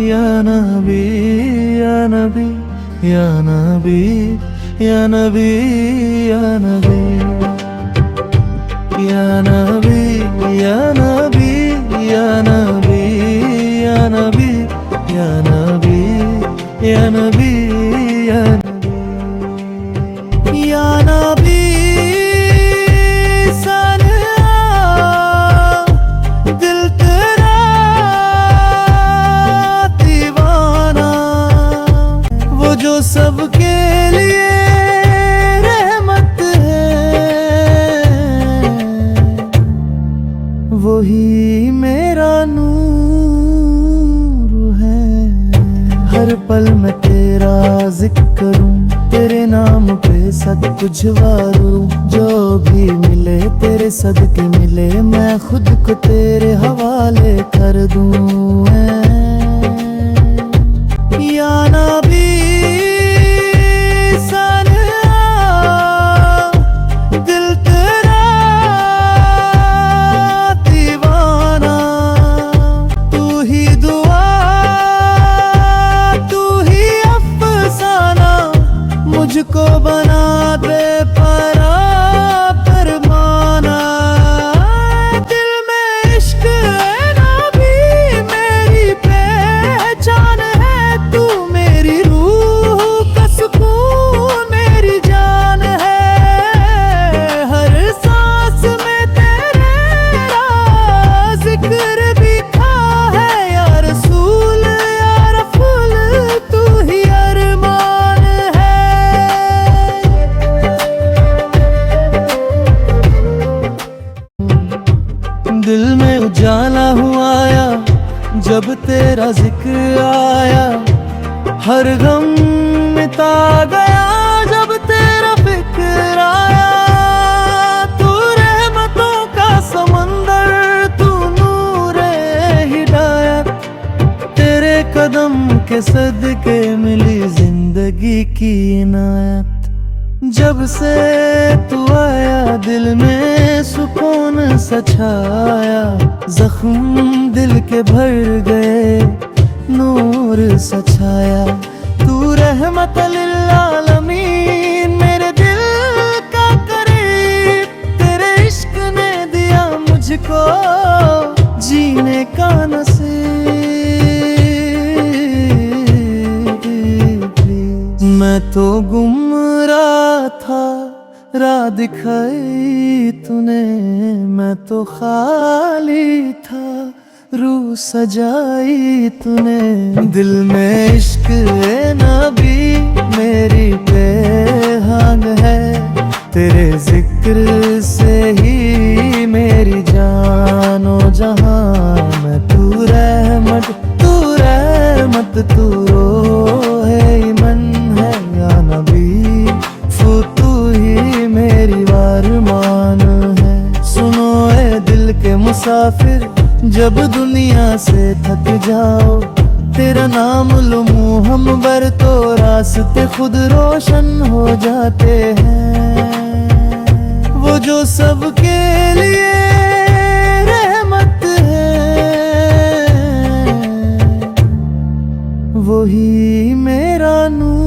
या नबी या नबी या नबी या नबी या नबी या नबी या नबी या नबी या नबी या नबी या नबी या नबी या नबी दिल तेरा दीवाना, वो जो सबके लिए रहमत है, वही मेरा नूर है। हर पल मैं तेरा जिक्र करूं, तेरे नाम पे सब कुछ वारूं। जो भी मिले तेरे सदके मिले, मैं खुद को तेरे हवाले कर दूं। या नबी दिल तेरा दीवाना, तू ही दुआ तू ही अफसाना, मुझको बना दे परा परमाना। दिल में इश्क है नबी मेरी पहचान है, तू मेरी रूह का सुकून मेरी जान है। हर सांस में तेरा जिक्र लिखा है, या रसूल या रफूल तू ही अरमान है। दिल में उजाला हुआ आया जब तेरा जिक्र आया, हर गम मिटा गया जब तेरा फिक्र आया। तू रहमतों का समंदर, तू नूरे हिदायत, तेरे कदम के सदके मिली जिंदगी की इनायत। जब से तू आया दिल में सुकून सा छाया, जख्म दिल के भर गए नूर सा छाया। तू रहमत लिल आलमीन मेरे दिल का करीब, तेरे इश्क ने दिया मुझको जीने का नसीब। मैं तो गुमराह था राह दिखाई तूने, मैं तो खाली था रूह सजाई तूने। दिल में इश्क है नबी मेरी बेहांग है, तेरे जिक्र से ही मेरी जानो जहां। मैं तू रहमत तू रोहे मन है या नबी, तू ही मेरी वारमान है। सुनो ए दिल के मुसाफिर, जब दुनिया से थक जाओ, तेरा नाम लूं हम बर तो रास्ते खुद रोशन हो जाते हैं। वो जो सबके लिए रहमत है, वही मेरा नूर